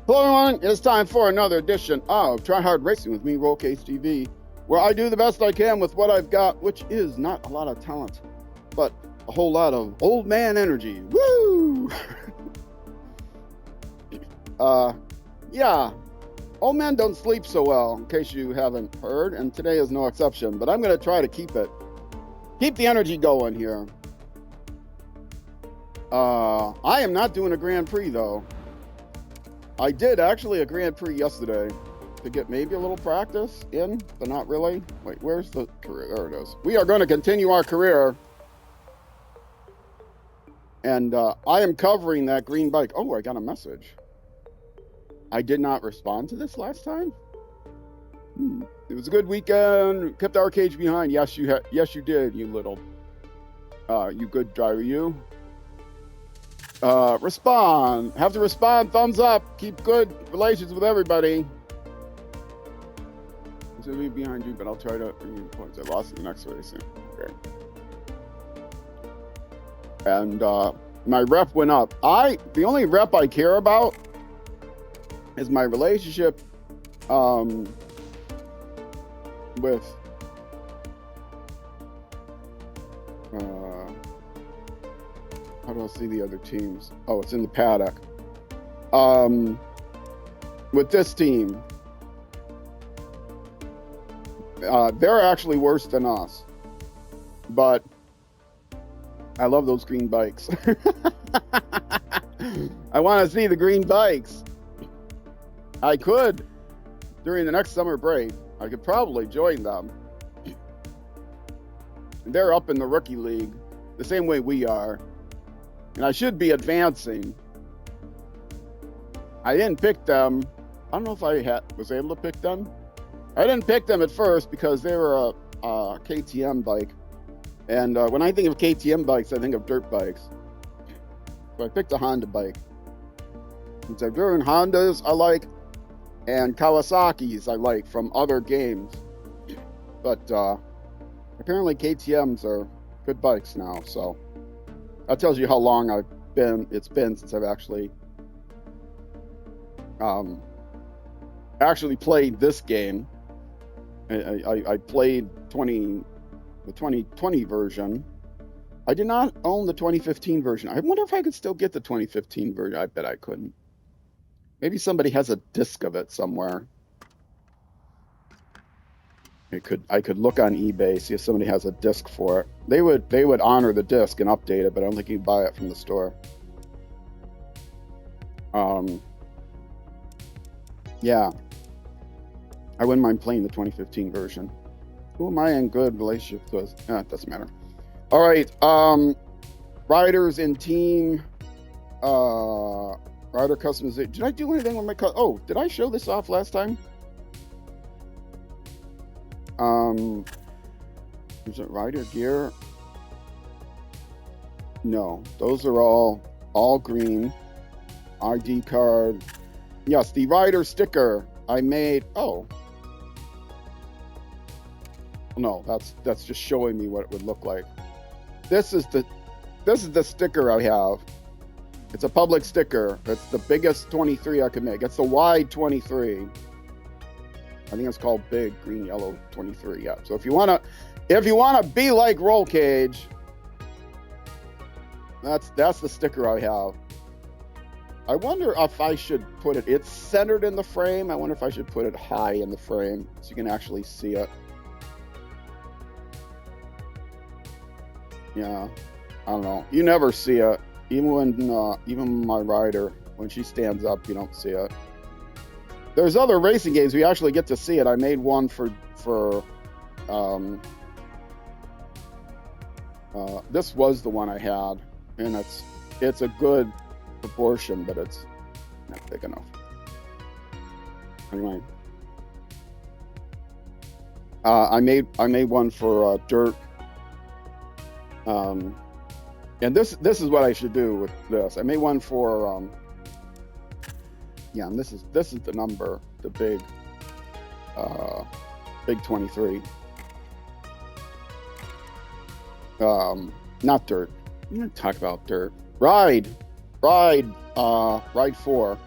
Hello everyone, it's time for another edition of Try Hard Racing with me, RollCageTV, where I do the best I can with what I've got, which is not a lot of talent, but a whole lot of old man energy. Woo! Yeah, old men don't sleep so well, in case you haven't heard, and today is no exception, but I'm going to try to keep the energy going here. I am not doing a Grand Prix, though. I did actually a Grand Prix yesterday to get maybe a little practice in, but not really. Wait, where's the career? There it is. We are going to continue our career. And I am covering that green bike. Oh, I got a message. I did not respond to this last time. It was a good weekend. Kept our cage behind. Yes, you did, you little, you good driver, you. Respond. Have to respond. Thumbs up. Keep good relations with everybody. I'm going to be behind you, but I'll try to bring you the points. I lost in the next race. Okay. And my rep went up. The only rep I care about is my relationship with how do I see the other teams? Oh, it's in the paddock. With this team, they're actually worse than us. But I love those green bikes. I want to see the green bikes. I could, during the next summer break, I could probably join them. They're up in the rookie league, the same way we are. And I should be advancing. I didn't pick them. I don't know if I was able to pick them. I didn't pick them at first because they were a KTM bike. And when I think of KTM bikes, I think of dirt bikes. So I picked a Honda bike. Since I've driven Hondas I like, and Kawasaki's I like from other games. But apparently KTM's are good bikes now, so that tells you how long it's been since I've actually played this game. I played the 2020 version. I did not own the 2015 version. I wonder if I could still get the 2015 version. I bet I couldn't. Maybe somebody has a disc of it somewhere. I could look on eBay, see if somebody has a disc for it. They would honor the disc and update it, but I don't think you can buy it from the store. Yeah. I wouldn't mind playing the 2015 version. Who am I in good relationship with? It doesn't matter. All right. Riders in team. Rider customization. Did I do anything with my did I show this off last time? Is it rider gear? No, those are all green. ID card. Yes, the rider sticker I made. Oh. No, that's just showing me what it would look like. This is the sticker I have. It's a public sticker. It's the biggest 23 I could make. It's the wide 23. I think it's called Big Green Yellow 23. Yeah. So if you wanna be like Roll Cage, that's the sticker I have. I wonder if I should put it. It's centered in the frame. I wonder if I should put it high in the frame so you can actually see it. Yeah. I don't know. You never see it. Even my rider, when she stands up, you don't see it. There's other racing games we actually get to see it. I made one for this was the one I had, and it's a good proportion, but it's not big enough. Anyway, I made one for dirt. And this is what I should do with this. I made one for and this is the number, the big 23. Not dirt. I'm gonna talk about dirt. Ride 4.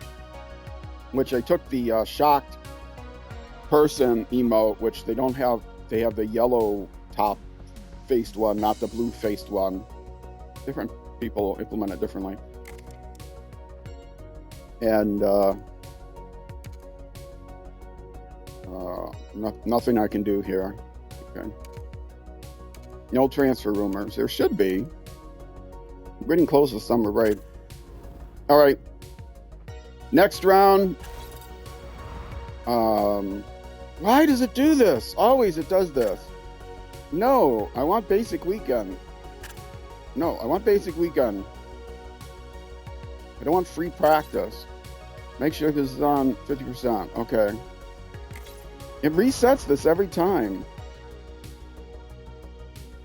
which I took the shocked person emote, which they don't have. They have the yellow top faced one, not the blue faced one. Different people implement it differently. And nothing I can do here. Okay. No transfer rumors. There should be. I'm getting close to summer break. All right. Next round. Why does it do this? Always it does this. No, I want basic weekend. No, I want basic weekend. I don't want free practice. Make sure this is on 50%. Okay. It resets this every time.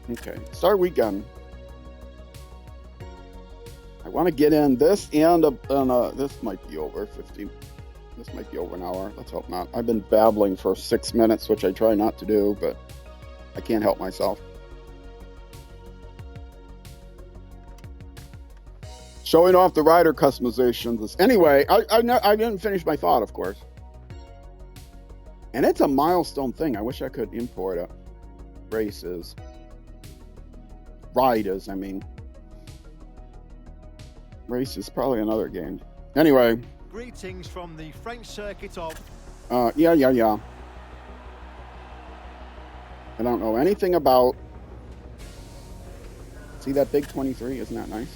Okay, start weekend. I want to get in this and this might be over 15. This might be over an hour. Let's hope not. I've been babbling for 6 minutes, which I try not to do, but I can't help myself. Showing off the rider customizations. Anyway, I didn't finish my thought, of course. And it's a milestone thing. I wish I could import it. Races. Riders, I mean. Race is probably another game. Anyway. Greetings from the French circuit of... Yeah. I don't know anything about... See that big 23? Isn't that nice?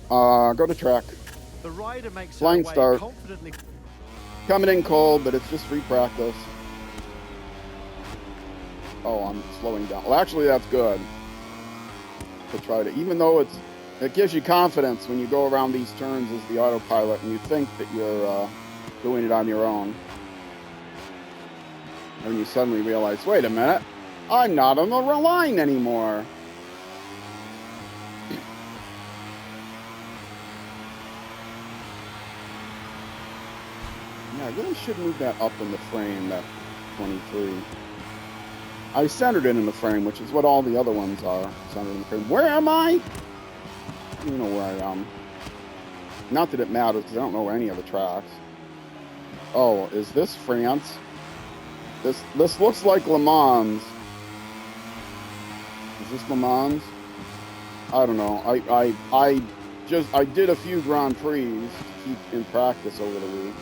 Go to track. The rider makes flying start. Confidently... Coming in cold, but it's just free practice. Oh, I'm slowing down. Well, actually, that's good. To try to, even though it gives you confidence when you go around these turns as the autopilot and you think that you're doing it on your own. And you suddenly realize, wait a minute, I'm not on the line anymore. Yeah, I really should move that up in the frame, that 23. I centered it in the frame, which is what all the other ones are. Centered in the frame. Where am I? You know where I am. Not that it matters, because I don't know any of the tracks. Oh, is this France? This looks like Le Mans. Is this Le Mans? I don't know. I did a few Grand Prix to keep in practice over the week.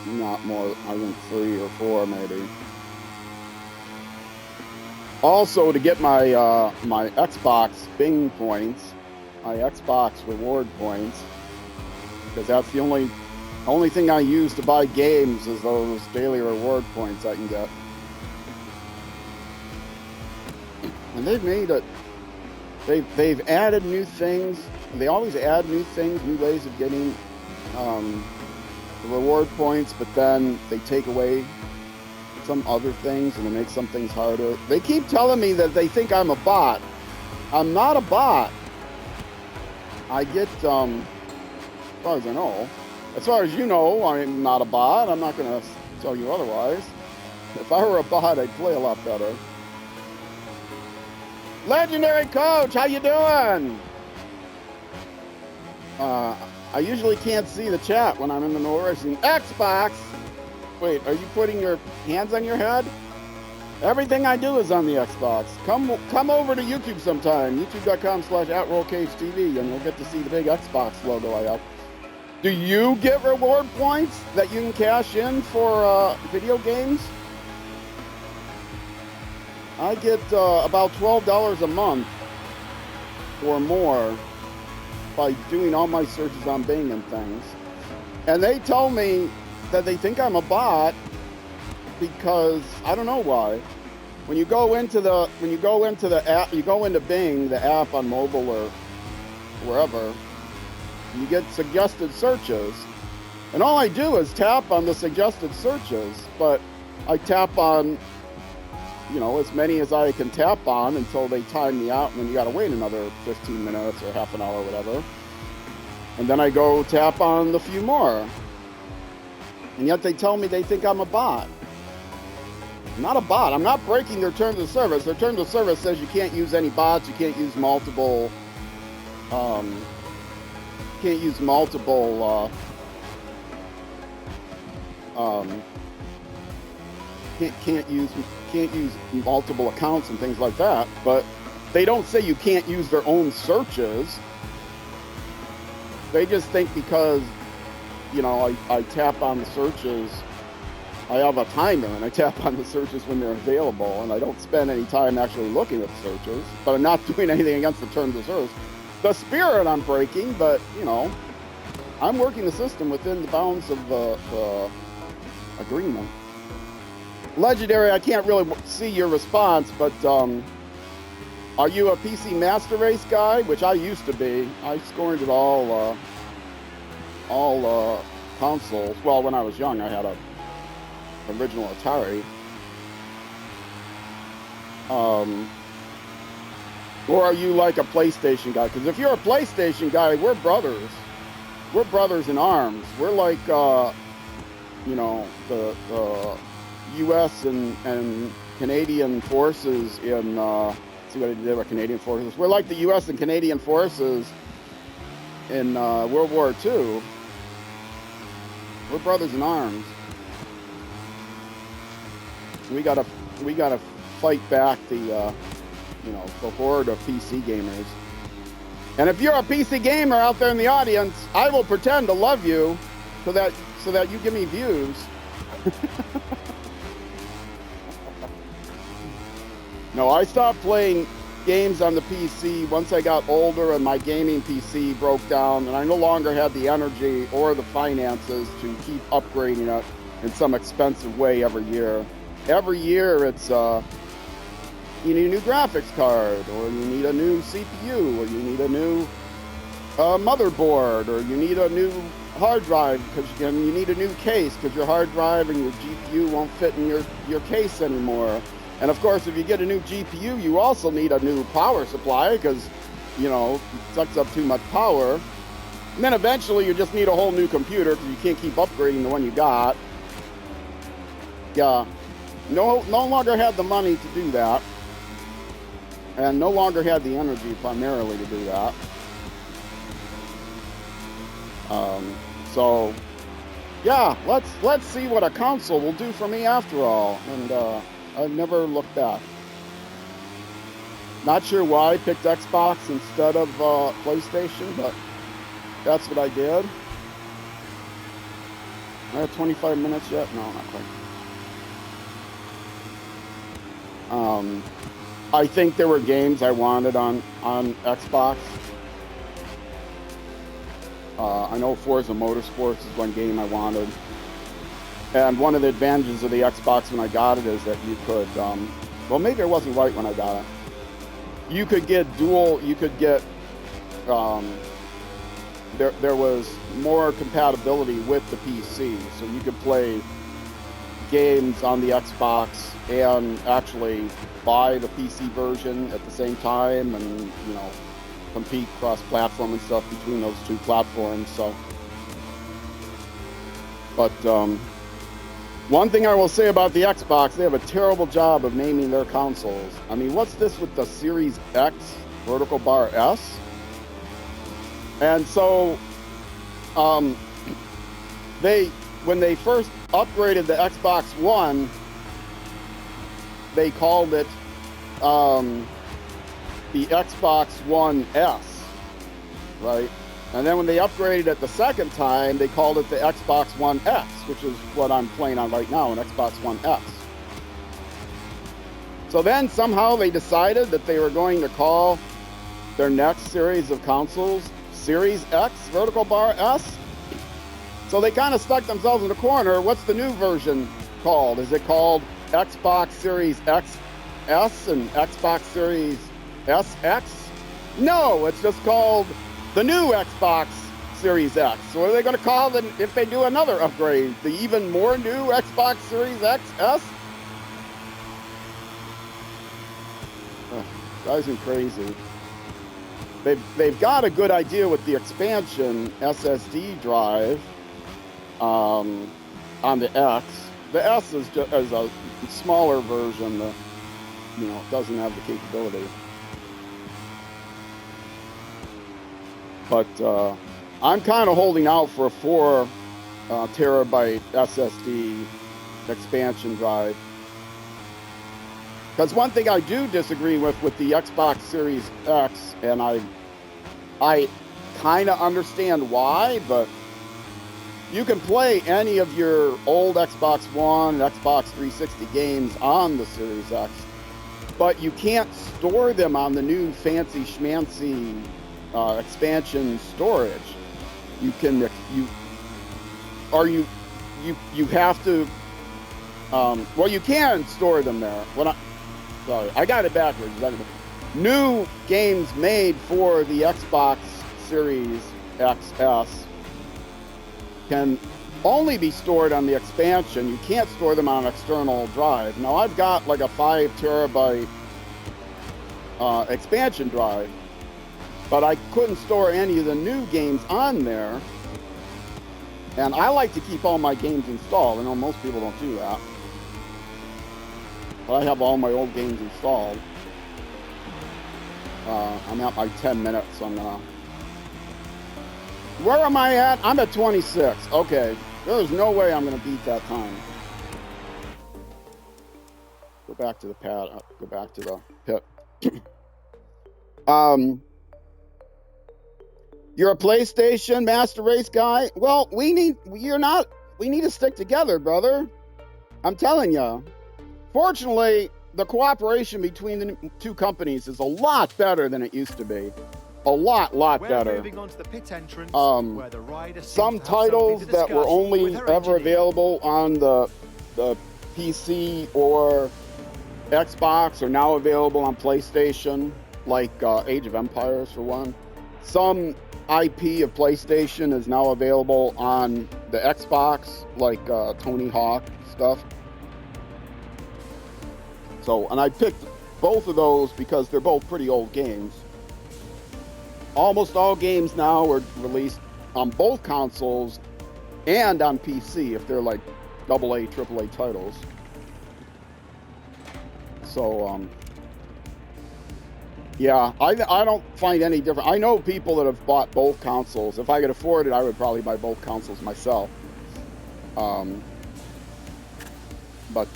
Not more, I think 3 or 4 maybe. Also, to get my my Xbox Bing points, my Xbox reward points, because that's the only thing I use to buy games is those daily reward points I can get. And they've made it. They've added new things. They always add new things, new ways of getting the reward points, but then they take away some other things and they make some things harder. They keep telling me that they think I'm a bot. I'm not a bot. I get, as far as I know, as far as you know, I'm not a bot. I'm not going to tell you otherwise. If I were a bot, I'd play a lot better. Legendary Coach, how you doing? I usually can't see the chat when I'm in the middle of racing. Xbox! Wait, are you putting your hands on your head? Everything I do is on the Xbox. Come over to YouTube sometime. YouTube.com/@RollCageTV, and you'll get to see the big Xbox logo I have. Do you get reward points that you can cash in for video games? I get about $12 a month or more by doing all my searches on Bing and things. And they tell me that they think I'm a bot because I don't know why. When you go into the app, you go into Bing, the app on mobile or wherever, you get suggested searches. And all I do is tap on the suggested searches, but I tap on, as many as I can tap on until they time me out, and then you gotta wait another 15 minutes or half an hour or whatever. And then I go tap on the few more. And yet they tell me they think I'm a bot. I'm not a bot. I'm not breaking their terms of service. Their terms of service says you can't use any bots, you can't use multiple can't use multiple accounts and things like that. But they don't say you can't use their own searches. They just think because, you know, I tap on the searches, I have a timer and I tap on the searches when they're available, and I don't spend any time actually looking at the searches, but I'm not doing anything against the terms of service. The spirit I'm breaking, but, you know, I'm working the system within the bounds of the agreement. Legendary, I can't really see your response, but are you a PC Master Race guy? Which I used to be. I scored at all consoles. Well, when I was young, I had a original Atari. Or are you like a PlayStation guy? Because if you're a PlayStation guy, we're brothers. We're brothers in arms. We're like, you know, the U.S. and Canadian forces in, see what I did with Canadian forces. We're like the U.S. and Canadian forces in World War II. We're brothers in arms. We gotta fight back the, you know, the horde of PC gamers. And if you're a PC gamer out there in the audience, I will pretend to love you so that you give me views. No, I stopped playing games on the PC once I got older and my gaming PC broke down, and I no longer had the energy or the finances to keep upgrading it in some expensive way every year. Every year it's, you need a new graphics card, or you need a new CPU, or you need a new motherboard, or you need a new hard drive, because you need a new case because your hard drive and your GPU won't fit in your case anymore. And of course, if you get a new GPU, you also need a new power supply because, you know, it sucks up too much power. And then eventually you just need a whole new computer because you can't keep upgrading the one you got. Yeah, no longer had the money to do that. And no longer had the energy primarily to do that. So, yeah, let's see what a console will do for me after all. And I've never looked back. Not sure why I picked Xbox instead of PlayStation, but that's what I did. I have 25 minutes yet? No, not quite. I think there were games I wanted on Xbox. I know Forza Motorsports is one game I wanted. And one of the advantages of the Xbox when I got it is that you could, well, maybe I wasn't right when I got it. You could get there was more compatibility with the PC, so you could play games on the Xbox and actually buy the PC version at the same time, and, you know, compete cross-platform and stuff between those two platforms. So, but one thing I will say about the Xbox, they have a terrible job of naming their consoles. I mean, what's this with the Series X vertical bar S? And so, when they first upgraded the Xbox One, they called it the Xbox One S, right? And then when they upgraded it the second time, they called it the Xbox One X, which is what I'm playing on right now, an Xbox One X. So then somehow they decided that they were going to call their next series of consoles Series X vertical bar S. So they kind of stuck themselves in a corner. What's the new version called? Is it called Xbox Series XS and Xbox Series SX? No, it's just called the new Xbox Series X. So what are they going to call them if they do another upgrade? The even more new Xbox Series XS? Drives me crazy. They've got a good idea with the expansion SSD drive on the X. The S is just as a smaller version that, you know, doesn't have the capability. But I'm kind of holding out for a 4 terabyte SSD expansion drive. Because one thing I do disagree with the Xbox Series X, and I kind of understand why, but you can play any of your old Xbox One, Xbox 360 games on the Series X, but you can't store them on the new fancy schmancy expansion storage. You can, you have to, well, you can store them there. Sorry, I got it backwards. New games made for the Xbox Series XS can only be stored on the expansion. You can't store them on an external drive. Now, I've got like a 5 terabyte expansion drive, but I couldn't store any of the new games on there. And I like to keep all my games installed. I know most people don't do that. But I have all my old games installed. I'm at my 10 minutes, so I'm gonna... Where am I at? I'm at 26. Okay. There's no way I'm gonna beat that time. Go back to the pad. Go back to the pit. You're a PlayStation Master Race guy? Well, we need to stick together, brother. I'm telling you. Fortunately, the cooperation between the two companies is a lot better than it used to be. A lot better. Moving on to the pit entrance, where the rider some titles that were only ever available on the PC or Xbox are now available on PlayStation, like Age of Empires for one. Some IP of PlayStation is now available on the Xbox, like Tony Hawk stuff. So, and I picked both of those because they're both pretty old games. Almost all games now are released on both consoles and on PC if they're like AA, AAA titles. So, yeah, I don't find any different. I know people that have bought both consoles. If I could afford it, I would probably buy both consoles myself. But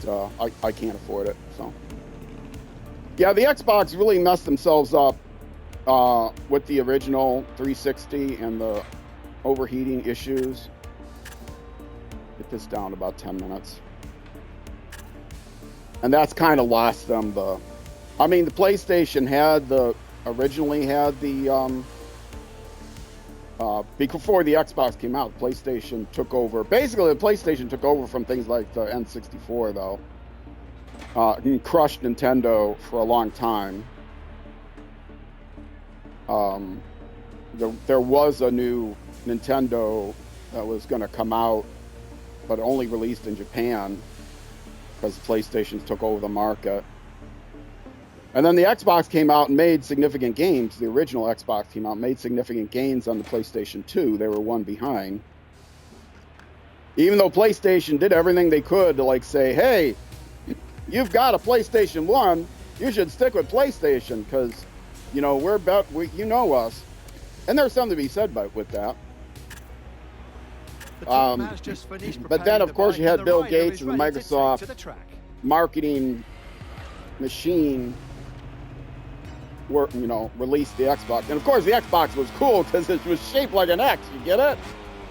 I can't afford it, so. Yeah, the Xbox really messed themselves up with the original 360 and the overheating issues. Get this down to about 10 minutes. And that's kind of lost them the... I mean, the PlayStation originally had the... before the Xbox came out, PlayStation took over. Basically, the PlayStation took over from things like the N64, though. And crushed Nintendo for a long time. There was a new Nintendo that was going to come out, but only released in Japan because PlayStation took over the market. And then the Xbox came out and made significant gains. The original Xbox came out and made significant gains on the PlayStation 2. They were one behind. Even though PlayStation did everything they could to like say, hey, you've got a PlayStation 1, you should stick with PlayStation because, you know, you know us. And there's something to be said with that. But then, of course, you had Bill Gates and the Microsoft marketing machine released the Xbox. And of course the Xbox was cool because it was shaped like an X. You get it?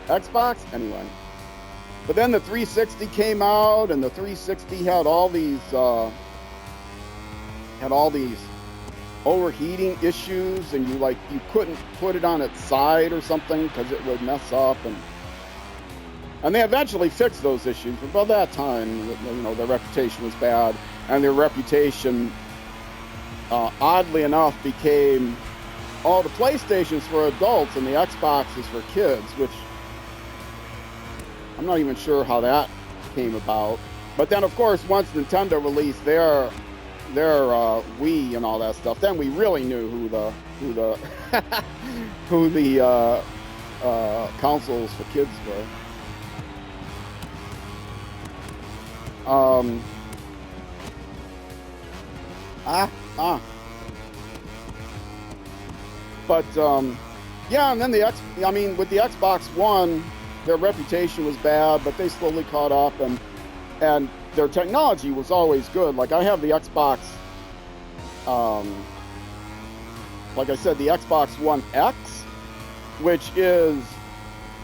Xbox? Anyway. But then the 360 came out, and the 360 had all these overheating issues, and you couldn't put it on its side or something because it would mess up, and they eventually fixed those issues. But by that time, their reputation was bad, and their reputation oddly enough became all the PlayStations for adults and the Xboxes for kids, which I'm not even sure how that came about. But then, of course, once Nintendo released their Wii and all that stuff, then we really knew who the consoles for kids were. But yeah, and then with the Xbox One, their reputation was bad, but they slowly caught up, and their technology was always good. Like I have the Xbox, like I said, the Xbox One X, which is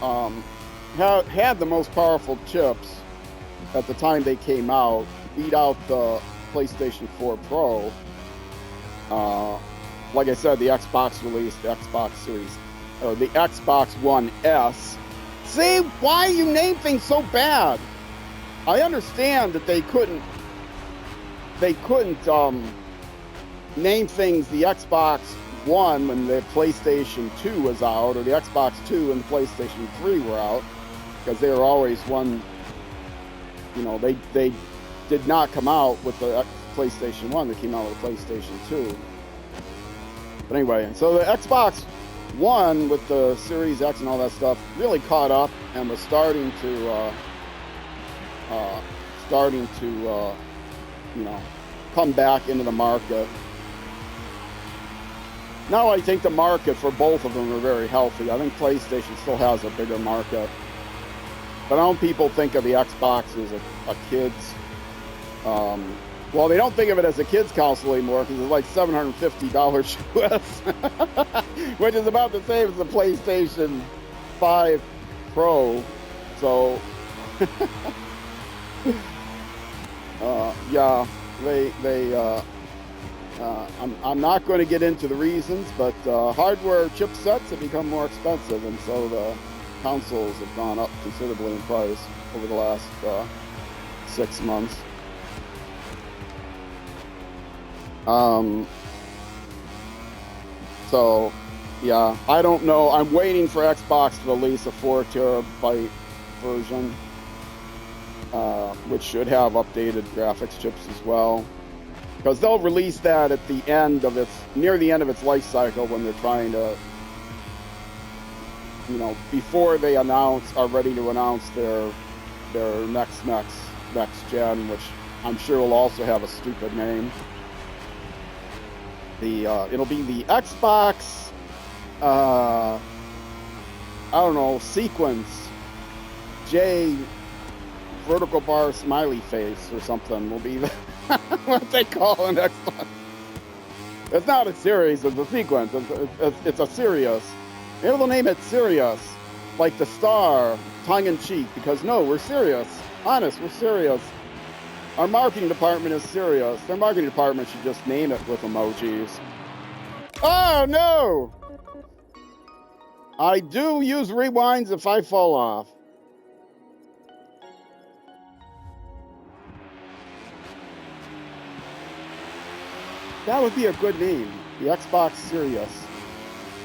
had the most powerful chips at the time they came out, beat out the PlayStation 4 Pro. Like I said, the Xbox released the Xbox Series, or the Xbox One S. See, why you name things so bad? I understand that they couldn't name things the Xbox One when the PlayStation 2 was out, or the Xbox 2 and the PlayStation 3 were out, because they were always one, you know, they did not come out with the PlayStation 1, they came out with the PlayStation 2. But anyway, so the Xbox One with the Series X and all that stuff really caught up and was starting to you know, come back into the market. Now I think the market for both of them are very healthy. I think PlayStation still has a bigger market. But I don't people think of the Xbox as a kid's, well, they don't think of it as a kid's console anymore because it's like $750 US, which is about the same as the PlayStation 5 Pro. So, yeah, I'm not going to get into the reasons, but hardware chipsets have become more expensive, and so the consoles have gone up considerably in price over the last 6 months. So, yeah, I don't know. I'm waiting for Xbox to release a 4 terabyte version, which should have updated graphics chips as well, because they'll release that at the end of near the end of its life cycle, when they're trying to, you know, before they are ready to announce their next gen, which I'm sure will also have a stupid name. It'll be the Xbox, I don't know, Sequence J vertical bar smiley face or something will be what they call an Xbox. It's not a series, it's a sequence. It's a Sirius. Maybe they'll name it Sirius, like the star, tongue-in-cheek, because no, we're serious. Honest, we're serious. Our marketing department is serious. Their marketing department should just name it with emojis. Oh, no! I do use rewinds if I fall off. That would be a good name, the Xbox Sirius.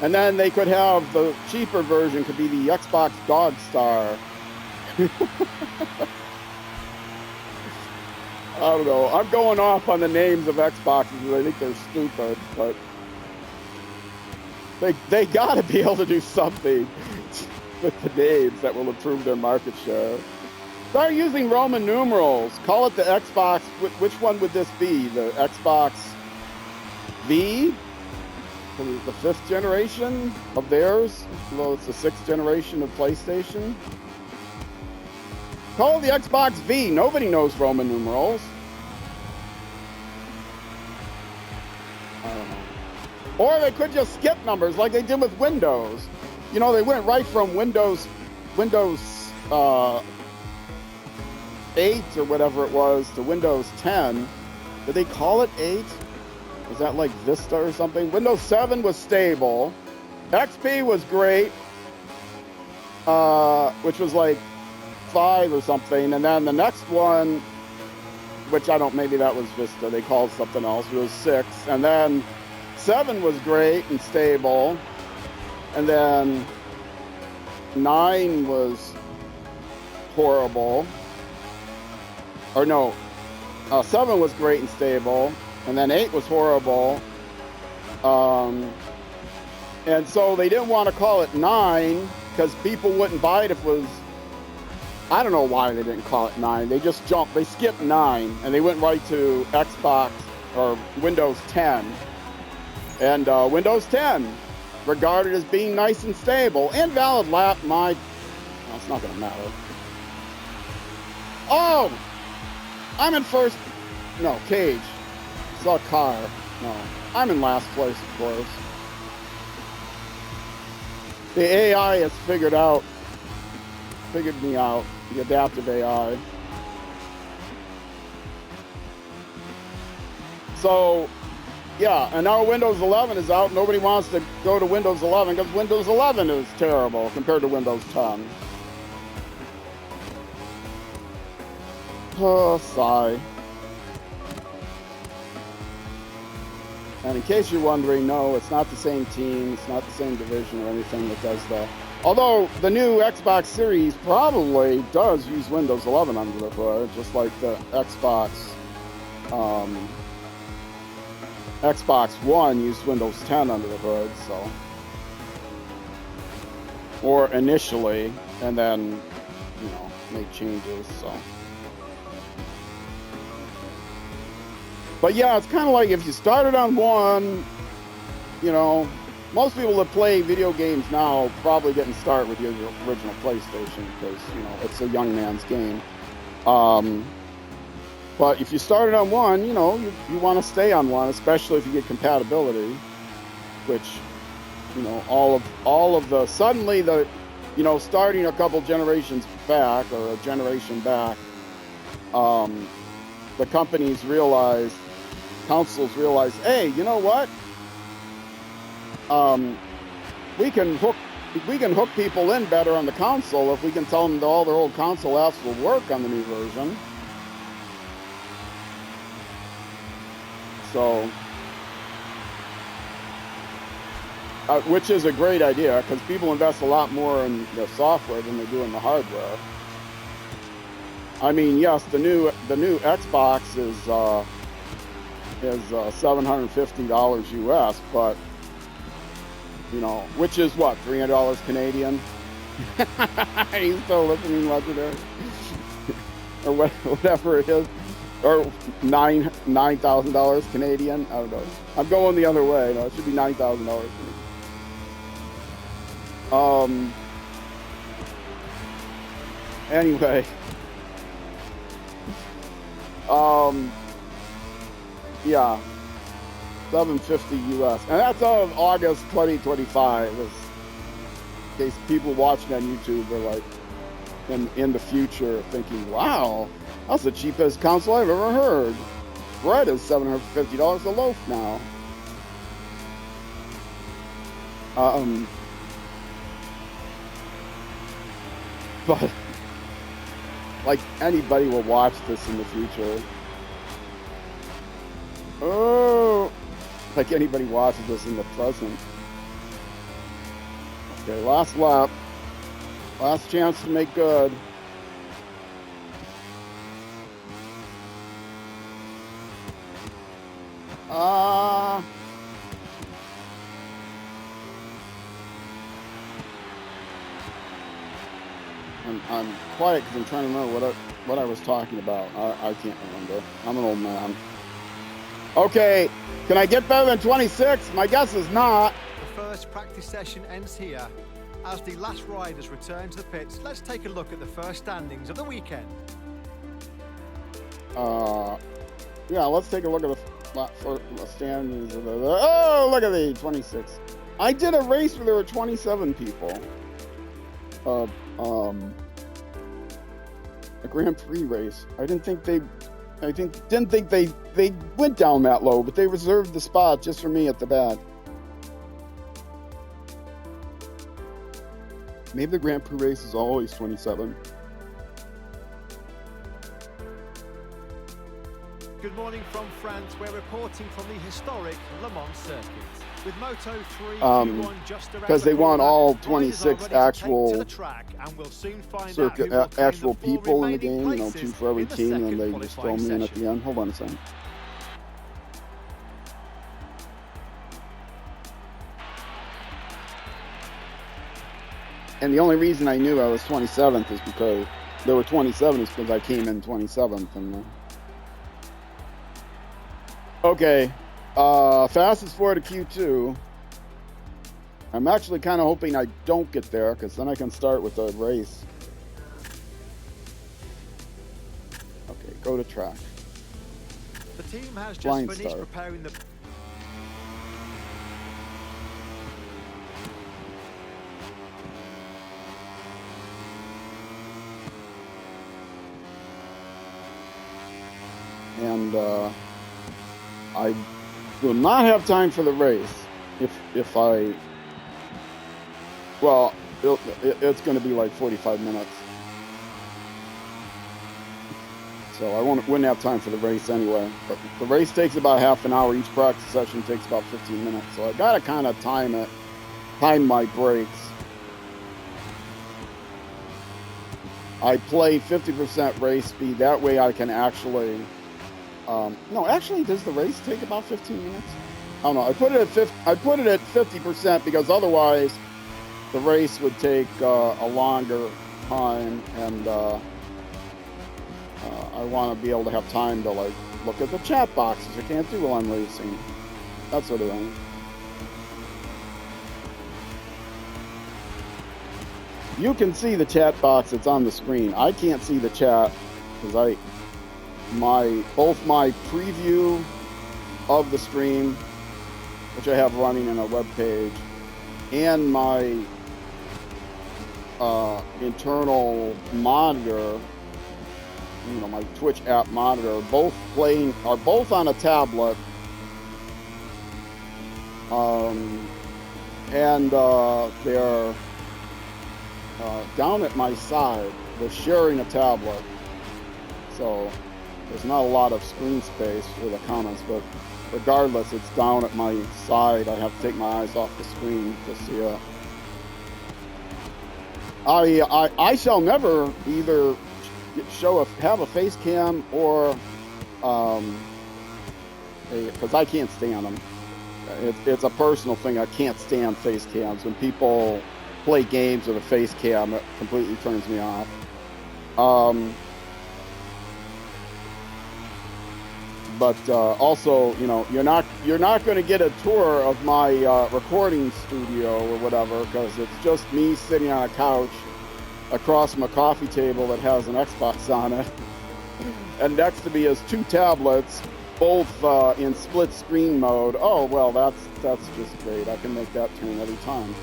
And then they could have the cheaper version could be the Xbox Dog Star. I don't know. I'm going off on the names of Xboxes because I think they're stupid, but they got to be able to do something with the names that will improve their market share. Start using Roman numerals. Call it the Xbox. Which one would this be? The Xbox V? The 5th generation of theirs? Although it's the 6th generation of PlayStation. Call it the Xbox V. Nobody knows Roman numerals. I don't know. Or they could just skip numbers like they did with Windows. You know, they went right from Windows 8 or whatever it was to Windows 10. Did they call it 8? Was that like Vista or something? Windows 7 was stable. XP was great, which was like 5 or something. And then the next one, which I don't, maybe that was Vista, they called something else, it was 6. And then 7 was great and stable. And then 9 was horrible. Or no, 7 was great and stable. And then 8 was horrible. And so they didn't want to call it 9 because people wouldn't buy it if it was, I don't know why they didn't call it 9. They just jumped, they skipped 9 and they went right to Xbox or Windows 10. And Windows 10, regarded as being nice and stable and valid lap, No, it's not going to matter. Oh! I'm in first. No, cage. It's a car. No. I'm in last place, of course. The AI has figured me out. The adaptive AI. So, yeah, and now Windows 11 is out. Nobody wants to go to Windows 11 because Windows 11 is terrible compared to Windows 10. Oh, sigh. And in case you're wondering, no, it's not the same team. It's not the same division or anything that does that. Although the new Xbox Series probably does use Windows 11 under the hood, just like the Xbox One used Windows 10 under the hood, so. Or initially, and then, made changes, so. But yeah, it's kind of like if you started on one, most people that play video games now probably didn't start with the original PlayStation because, it's a young man's game. But if you started on one, you want to stay on one, especially if you get compatibility, which, suddenly starting a couple generations back or a generation back, the councils realize, hey, you know what? We can hook people in better on the console if we can tell them that all their old console apps will work on the new version. So, which is a great idea because people invest a lot more in the software than they do in the hardware. I mean, yes, the new Xbox is $750 US, but which is what, $300 Canadian? He's still listening, legendary, or whatever it is, or $9,000 Canadian. I don't know. I'm going the other way. No, it should be $9,000 Canadian. Anyway. Yeah, $750 US, and that's of August 2025. In case people watching on YouTube are like, in the future, thinking, "Wow, that's the cheapest console I've ever heard." Bread is $750 a loaf now. But like anybody will watch this in the future. Oh, like anybody watches this in the present. Okay, last lap. Last chance to make good. I'm quiet because I'm trying to remember what I was talking about. I can't remember. I'm an old man. Okay, can I get better than 26? My guess is not. The first practice session ends here. As the last riders return to the pits, let's take a look at the first standings of the weekend. Yeah, let's take a look at the standings. Oh, look at the 26. I did a race where there were 27 people. A Grand Prix race. I didn't think they went down that low, but they reserved the spot just for me at the back. Maybe the Grand Prix race is always 27. Good morning from France. We're reporting from the historic Le Mans circuit. With Moto3 just around because they want all 26 actual actual people in the game, 2 for every team, and they just throw me in at the end. Hold on a second. And the only reason I knew I was 27th is because there were 27s because I came in 27th. And okay. Fastest forward to Q2. I'm actually kind of hoping I don't get there because then I can start with the race. Go to track. The team has just Blind finished start. preparing the... And I will not have time for the race if I, well, it's going to be like 45 minutes. So I wouldn't have time for the race anyway. But the race takes about half an hour. Each practice session takes about 15 minutes. So I got to kind of time my breaks. I play 50% race speed. That way I can actually... no, actually, does the race take about 15 minutes? I don't know. I put it at 50% because otherwise the race would take a longer time, and I want to be able to have time to like look at the chat boxes. I can't do while I'm racing. That sort of thing. You can see the chat box that's on the screen. I can't see the chat because both my preview of the stream, which I have running in a web page, and my internal monitor, my Twitch app monitor, are both on a tablet, and they're down at my side. They're sharing a tablet, so there's not a lot of screen space for the comments, but regardless, it's down at my side. I have to take my eyes off the screen to see it. I shall never either have a face cam or because I can't stand them. It's a personal thing. I can't stand face cams. When people play games with a face cam, it completely turns me off. But also, you're not going to get a tour of my recording studio or whatever, because it's just me sitting on a couch across from a coffee table that has an Xbox on it, and next to me is two tablets, both in split screen mode. Oh well, that's just great. I can make that turn every time.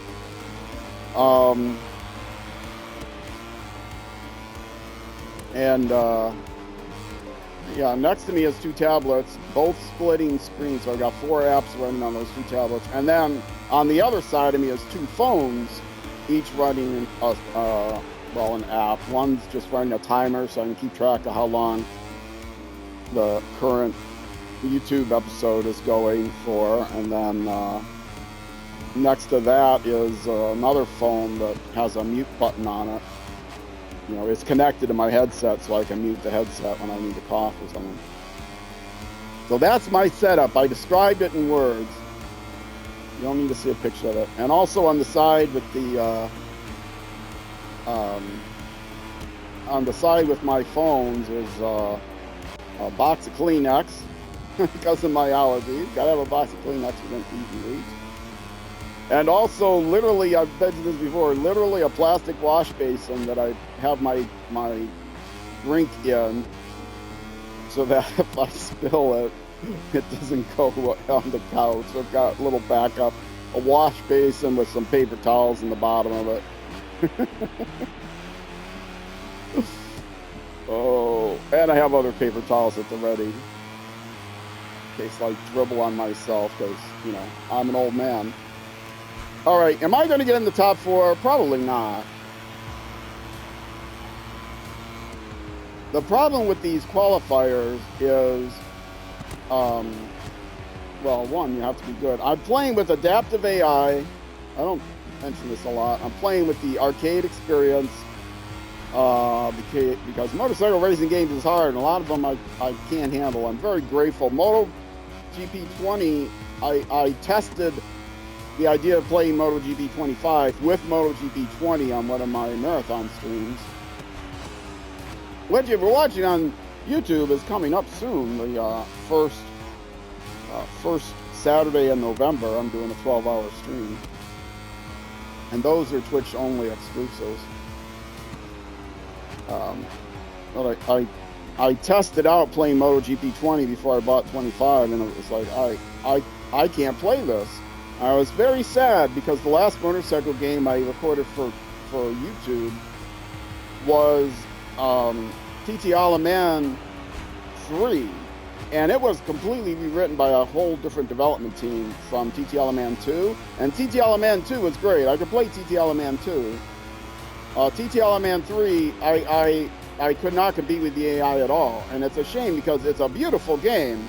Yeah, next to me is two tablets, both splitting screens. So I've got 4 apps running on those two tablets. And then on the other side of me is 2 phones, each running an app. One's just running a timer so I can keep track of how long the current YouTube episode is going for. And then next to that is another phone that has a mute button on it. It's connected to my headset, so I can mute the headset when I need to cough or something. So that's my setup. I described it in words. You don't need to see a picture of it. And also on the side with my phones is a box of Kleenex because of my allergies. Gotta have a box of Kleenex within easy reach. And also, literally, I've mentioned this before, literally a plastic wash basin that I have my drink in so that if I spill it, it doesn't go on the couch. So I've got a little backup, a wash basin with some paper towels in the bottom of it. Oh, and I have other paper towels at the ready in case I dribble on myself because, I'm an old man. All right, am I going to get in the top 4? Probably not. The problem with these qualifiers is, one, you have to be good. I'm playing with adaptive AI. I don't mention this a lot. I'm playing with the arcade experience because motorcycle racing games is hard, and a lot of them I can't handle. I'm very grateful. MotoGP 20, I tested the idea of playing MotoGP 25 with MotoGP 20 on one of my marathon streams. What you're watching on YouTube is coming up soon. The first Saturday in November, I'm doing a 12-hour stream. And those are Twitch-only exclusives. But I tested out playing MotoGP 20 before I bought 25, and it was like, I can't play this. I was very sad because the last motorcycle game I recorded for YouTube was TT Alaman 3, and it was completely rewritten by a whole different development team from TT Alaman 2, and TT Alaman 2 was great. I could play TT Alaman 2. TT Alaman 3, I could not compete with the AI at all, and it's a shame because it's a beautiful game,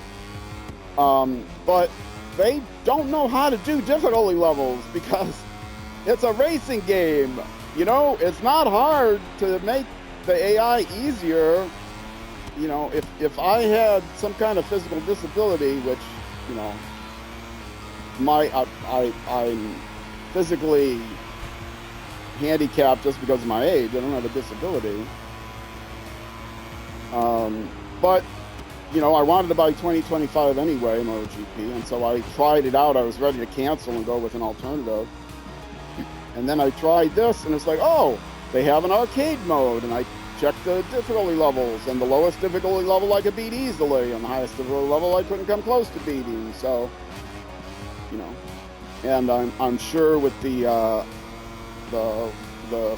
but they don't know how to do difficulty levels because it's a racing game. You know, it's not hard to make the AI easier. You know, if I had some kind of physical disability, which, you know, I'm physically handicapped just because of my age. I don't have a disability. But, you know, I wanted to buy 2025 anyway, MotoGP, and so I tried it out. I was ready to cancel and go with an alternative. And then I tried this, and it's like, oh, they have an arcade mode, and I checked the difficulty levels, and the lowest difficulty level I could beat easily, and the highest difficulty level I couldn't come close to beating. So, you know, and I'm sure with the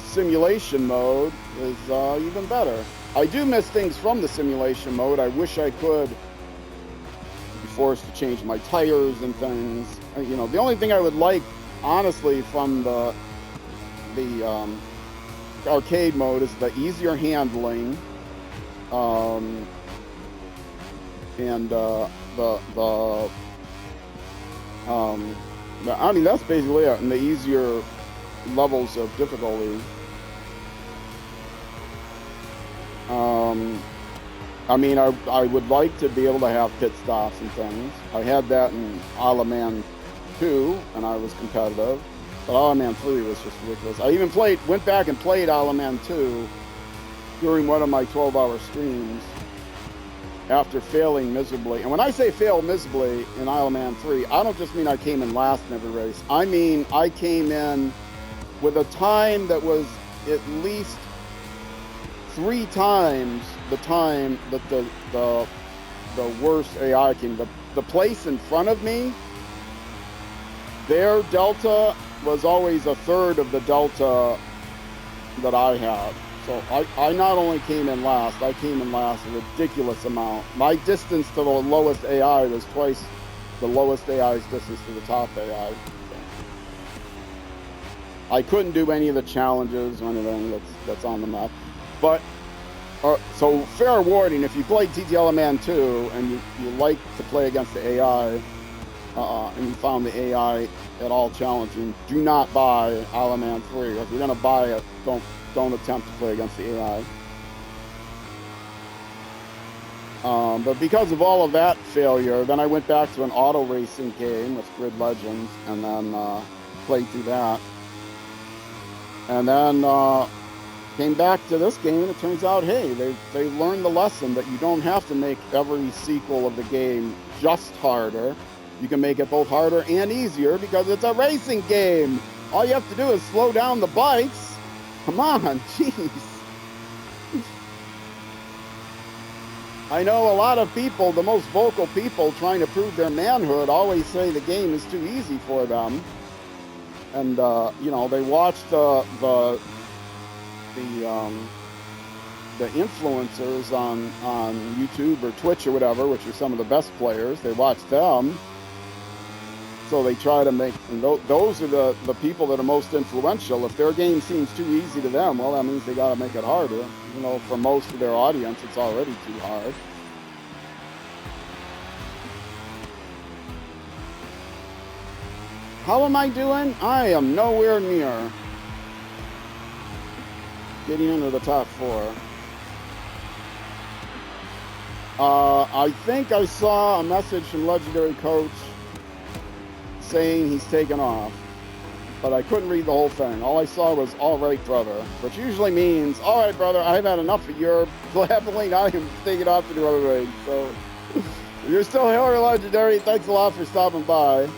simulation mode is even better. I do miss things from the simulation mode. I wish I could be forced to change my tires and things. You know, the only thing I would like, honestly, from the arcade mode is the easier handling, and I mean, that's basically it, and the easier levels of difficulty. I mean, I would like to be able to have pit stops and things. I had that in Alaman 2, and I was competitive. But Alaman 3 was just ridiculous. I even went back and played Alaman 2 during one of my 12-hour streams after failing miserably. And when I say fail miserably in Alaman 3, I don't just mean I came in last in every race. I mean I came in with a time that was at least 3 times the time that the worst AI came. The place in front of me, their delta was always a third of the delta that I had. So I not only came in last, I came in last a ridiculous amount. My distance to the lowest AI was twice the lowest AI's distance to the top AI. So I couldn't do any of the challenges or anything that's on the map. But so fair warning, if you played TTL Man 2 and you like to play against the AI, and you found the AI at all challenging, do not buy Alaman 3. If you're going to buy it, don't attempt to play against the AI. But because of all of that failure, then I went back to an auto racing game with Grid Legends, and then played through that. And then came back to this game, and it turns out, hey, they learned the lesson that you don't have to make every sequel of the game just harder. You can make it both harder and easier because it's a racing game. All you have to do is slow down the bikes. Come on, jeez. I know a lot of people, the most vocal people trying to prove their manhood, always say the game is too easy for them. And, you know, they watch the influencers on YouTube or Twitch or whatever, which are some of the best players. They watch them. So they try to make, and those are the people that are most influential. If their game seems too easy to them, well, that means they got to make it harder. You know, for most of their audience, it's already too hard. How am I doing? I am nowhere near getting into the top 4. I think I saw a message from Legendary Coach saying he's taken off, but I couldn't read the whole thing. All I saw was, all right, brother, which usually means, all right, brother, I've had enough of your blabbling. I am taking off to do other things. So if you're still here, Legendary, thanks a lot for stopping by.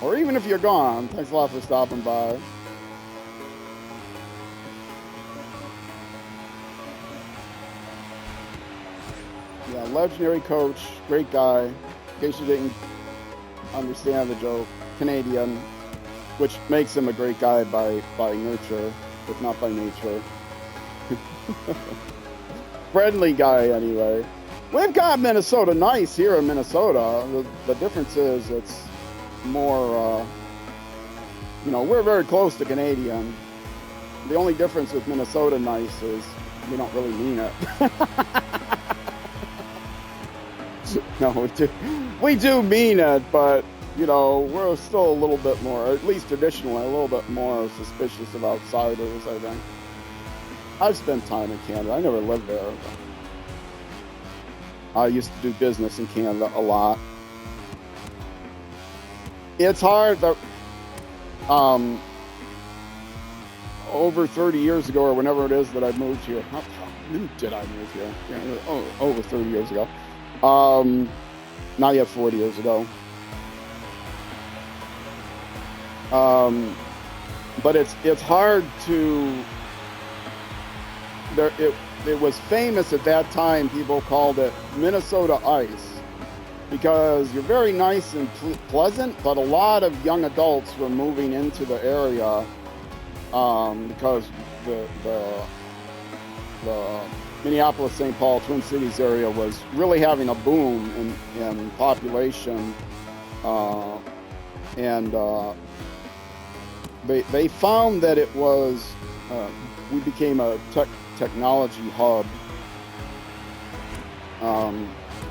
Or even if you're gone, thanks a lot for stopping by. Yeah, legendary coach, great guy. In case you didn't understand the joke, Canadian, which makes him a great guy by nurture, if not by nature. Friendly guy, anyway. We've got Minnesota nice here in Minnesota. The difference is it's more, we're very close to Canadian. The only difference with Minnesota nice is we don't really mean it. No, we do mean it, but, we're still a little bit more, at least traditionally, a little bit more suspicious of outsiders, I think. I've spent time in Canada. I never lived there. I used to do business in Canada a lot. It's hard that over 30 years ago, or whenever it is that I moved here. When did I move here? Yeah, over 30 years ago. Not yet 40 years ago. But it's hard to. It was famous at that time. People called it Minnesota ice because you're very nice and pleasant, but a lot of young adults were moving into the area because the Minneapolis, St. Paul, Twin Cities area was really having a boom in population, and they found that it was we became a technology hub,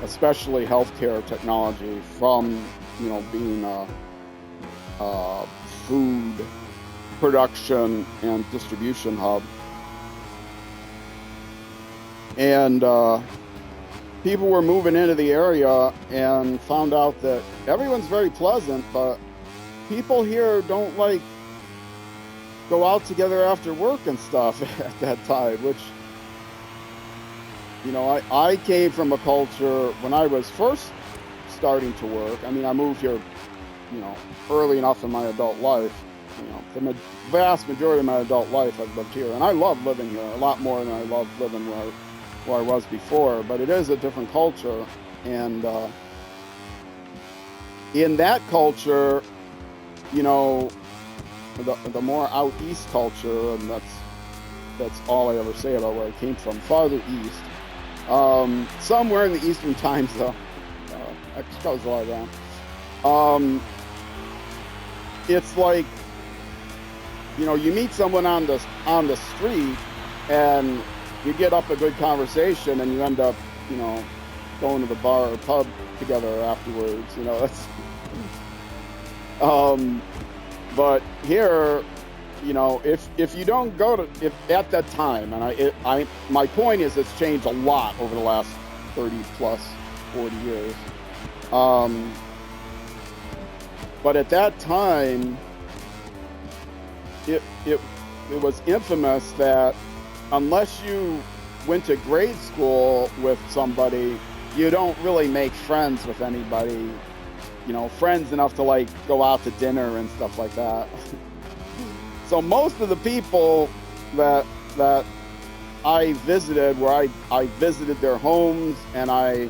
especially healthcare technology, from being a food production and distribution hub. And people were moving into the area and found out that everyone's very pleasant, but people here don't go out together after work and stuff at that time, which, I came from a culture when I was first starting to work. I mean, I moved here, early enough in my adult life. The vast majority of my adult life I've lived here, and I love living here a lot more than I loved living where I was before, but it is a different culture. And in that culture, the more out east culture, and that's all I ever say about where I came from, farther east, somewhere in the Eastern time zone. That goes a lot around. It's like, you meet someone on the street and you get up a good conversation and you end up, going to the bar or pub together afterwards. That's. But here, if you don't go to at that time, and my point is it's changed a lot over the last 30 plus 40 years. But at that time, it was infamous that unless you went to grade school with somebody, you don't really make friends with anybody. Friends enough to go out to dinner and stuff like that. So most of the people that I visited, where I visited their homes and I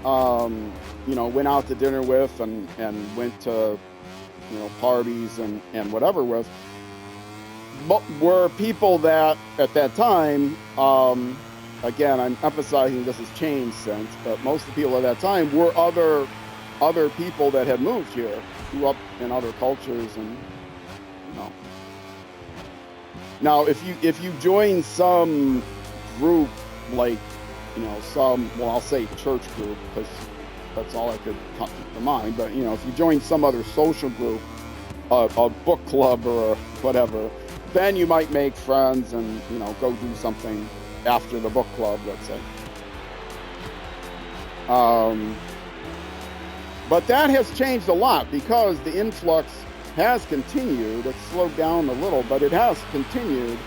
went out to dinner with and went to parties and whatever with, were people that at that time, again, I'm emphasizing this has changed since, but most of the people at that time were other people that had moved here, grew up in other cultures, and Now, if you join some group, I'll say church group, because that's all I could come to mind. But if you join some other social group, a book club or whatever, then you might make friends and go do something after the book club, let's say. But that has changed a lot because the influx has continued. It's slowed down a little, but it has continued.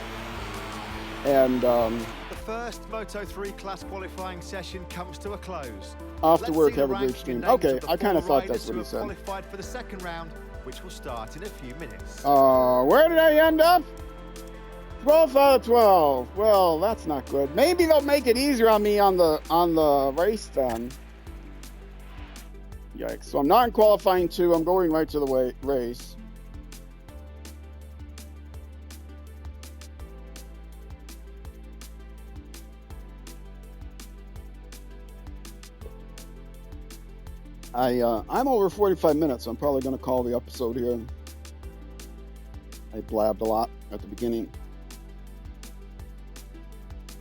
And the first Moto3 class qualifying session comes to a close. Off to work, have a great stream. Okay, I kind of thought that's what he said. Qualified for the second round, which will start in a few minutes. Where did I end up? 12 out of 12. Well, that's not good. Maybe they'll make it easier on me on the race then. Yikes. So I'm not in qualifying 2. I'm going right to the race. I'm over 45 minutes, so I'm probably going to call the episode here. I blabbed a lot at the beginning.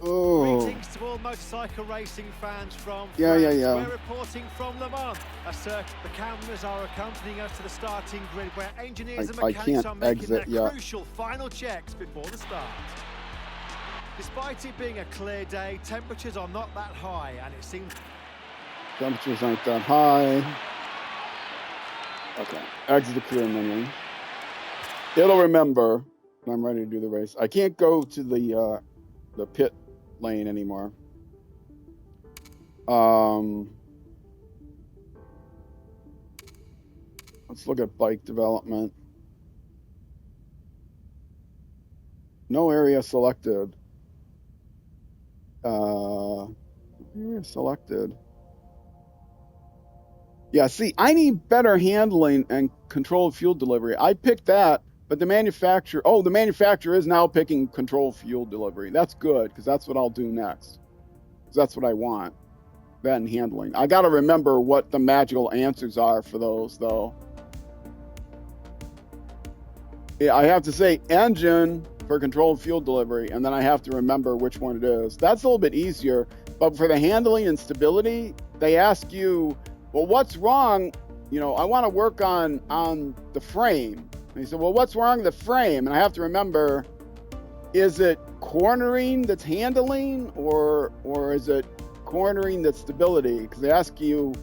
Oh. Greetings to all motorcycle racing fans from France. Yeah. We're reporting from Le Mans. The cameras are accompanying us to the starting grid where engineers and mechanics are making their crucial final checks before the start. Despite it being a clear day, temperatures are not that high, and it seems... Temperatures aren't that high. Okay, exit the career menu. It'll remember when I'm ready to do the race. I can't go to the pit lane anymore. Let's look at bike development. No area selected. Area selected. Yeah, see, I need better handling and controlled fuel delivery. I picked that, but the manufacturer is now picking controlled fuel delivery. That's good, because that's what I'll do next. That's what I want. That and handling. I got to remember what the magical answers are for those, though. Yeah, I have to say engine for controlled fuel delivery, and then I have to remember which one it is. That's a little bit easier, but for the handling and stability, they ask you, well, what's wrong? You know, I want to work on the frame. And he said, well, what's wrong with the frame? And I have to remember, is it cornering that's handling, or is it cornering that's stability? Because they ask you,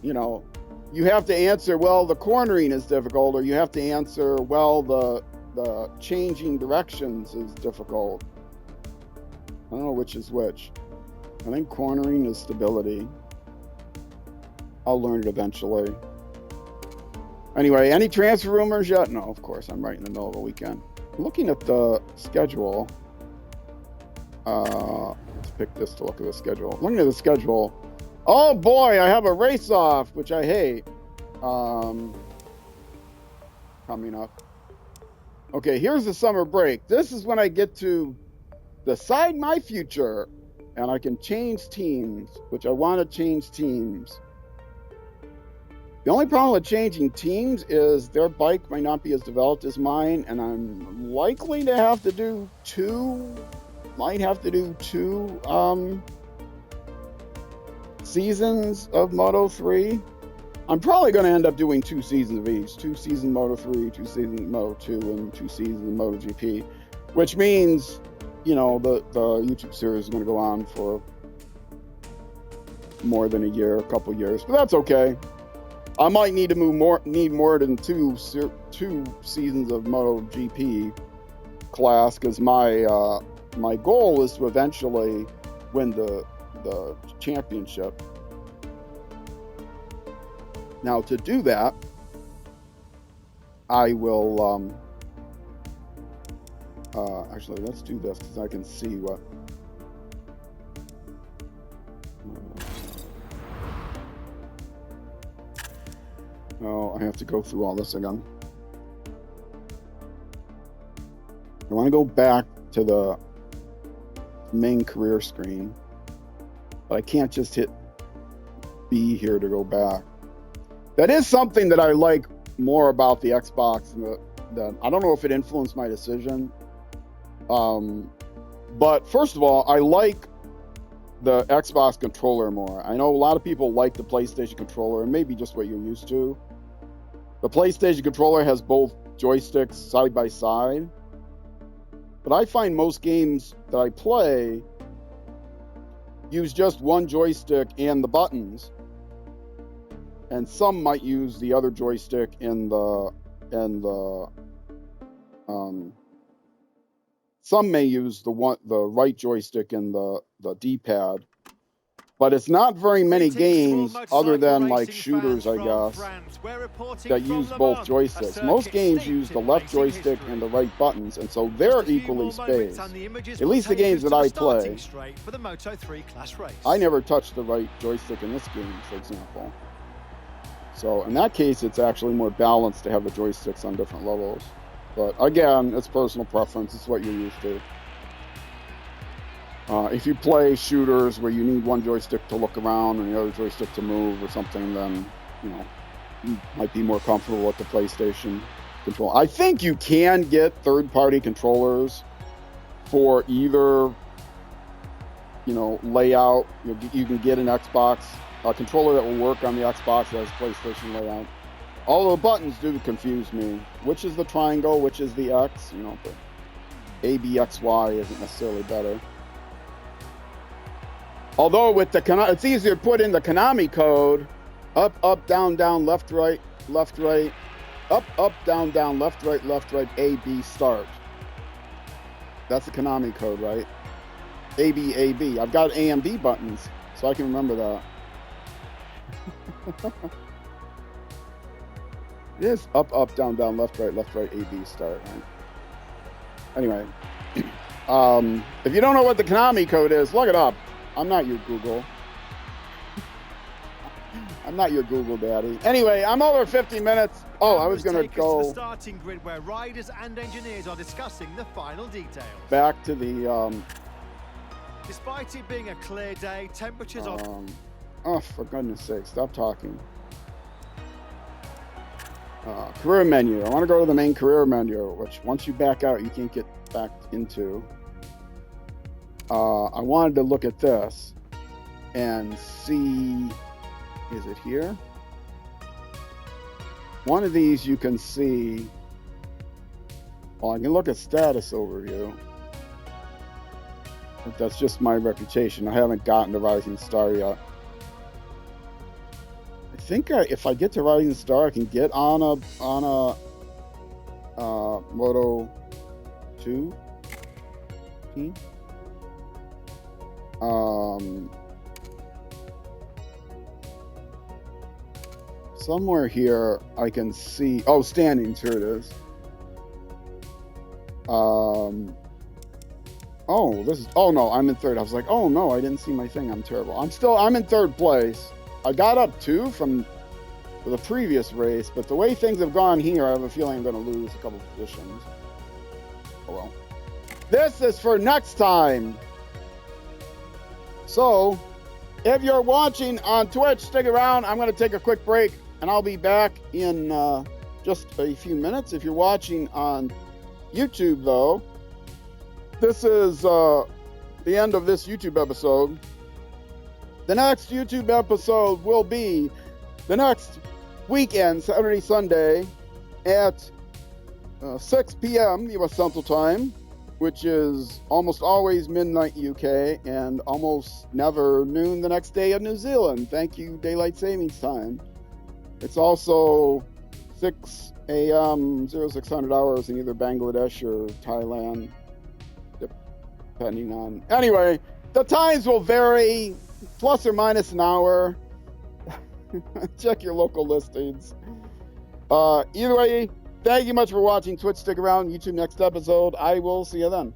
you know, you have to answer, well, the cornering is difficult, or you have to answer, well, the changing directions is difficult. I don't know which is which. I think cornering is stability. I'll learn it eventually. Anyway, any transfer rumors yet? No, of course. I'm right in the middle of the weekend. Looking at the schedule. Let's pick this to look at the schedule. Looking at the schedule. Oh boy, I have a race off, which I hate. Coming up. Okay, here's the summer break. This is when I get to decide my future. And I can change teams, which I want to change teams. The only problem with changing teams is their bike might not be as developed as mine, and I'm likely to have to do two seasons of Moto3. I'm probably going to end up doing 2 seasons of each, 2 seasons Moto3, 2 seasons Moto2, and 2 seasons of MotoGP, which means, you know, the YouTube series is going to go on for more than a year, a couple years, but that's okay. I might need more than two seasons of MotoGP class, because my goal is to eventually win the championship. Now, to do that, I will actually, let's do this, because I can see what oh, I have to go through all this again. I want to go back to the main career screen, but I can't just hit B here to go back. That is something that I like more about the Xbox. That I don't know if it influenced my decision. But first of all, I like the Xbox controller more. I know a lot of people like the PlayStation controller, and maybe just what you're used to. The PlayStation controller has both joysticks side by side, but I find most games that I play use just one joystick and the buttons, and some might use the other joystick and some may use the right joystick and the D-pad. But it's not very many games other than like shooters, I guess, that use both joysticks. Most games use the left joystick and the right buttons, and so they're equally spaced. At least the games that I play. I never touched the right joystick in this game, for example. So in that case, it's actually more balanced to have the joysticks on different levels. But again, it's personal preference. It's what you're used to. If you play shooters where you need one joystick to look around and the other joystick to move or something, then, you know, you might be more comfortable with the PlayStation control. I think you can get third-party controllers for either, you know, layout. You can get an Xbox controller that will work on the Xbox that has PlayStation layout. All the buttons do confuse me. Which is the triangle? Which is the X? You know, but A, B, X, Y isn't necessarily better. Although with the it's easier to put in the Konami code, up, up, down, down, left, right, up, up, down, down, left, right, A, B, start. That's the Konami code, right? A, B, A, B. I've got A and B buttons, so I can remember that. It is up, up, down, down, left, right, A, B, start, right? Anyway, if you don't know what the Konami code is, look it up. I'm not your Google. I'm not your Google daddy. Anyway, I'm over 50 minutes. Oh, I was going to go to the starting grid where riders and engineers are discussing the final details. Back to the despite it being a clear day, temperatures are oh, for goodness sake, stop talking. Career menu. I want to go to the main career menu, which once you back out, you can't get back into. I wanted to look at this and see, is it here? One of these you can see, well, I can look at status overview. But that's just my reputation. I haven't gotten to Rising Star yet. I think if I get to Rising Star, I can get on a Moto3 team. Somewhere here I can see, oh, standings, here it is. Oh, this is, oh no, I'm in third. I was like, oh no, I didn't see my thing. I'm terrible. I'm in third place. I got up 2 from the previous race, but the way things have gone here, I have a feeling I'm going to lose a couple positions. Oh well. This is for next time. So, if you're watching on Twitch, stick around. I'm going to take a quick break, and I'll be back in just a few minutes. If you're watching on YouTube, though, this is the end of this YouTube episode. The next YouTube episode will be the next weekend, Saturday, Sunday, at 6 p.m. U.S. Central Time, which is almost always midnight UK and almost never noon the next day of New Zealand. Thank you, Daylight Savings Time. It's also 6 a.m. 0600 hours in either Bangladesh or Thailand, depending on... Anyway, the times will vary, plus or minus an hour. Check your local listings. Either way, thank you much for watching. Twitch, stick around. YouTube next episode. I will see you then.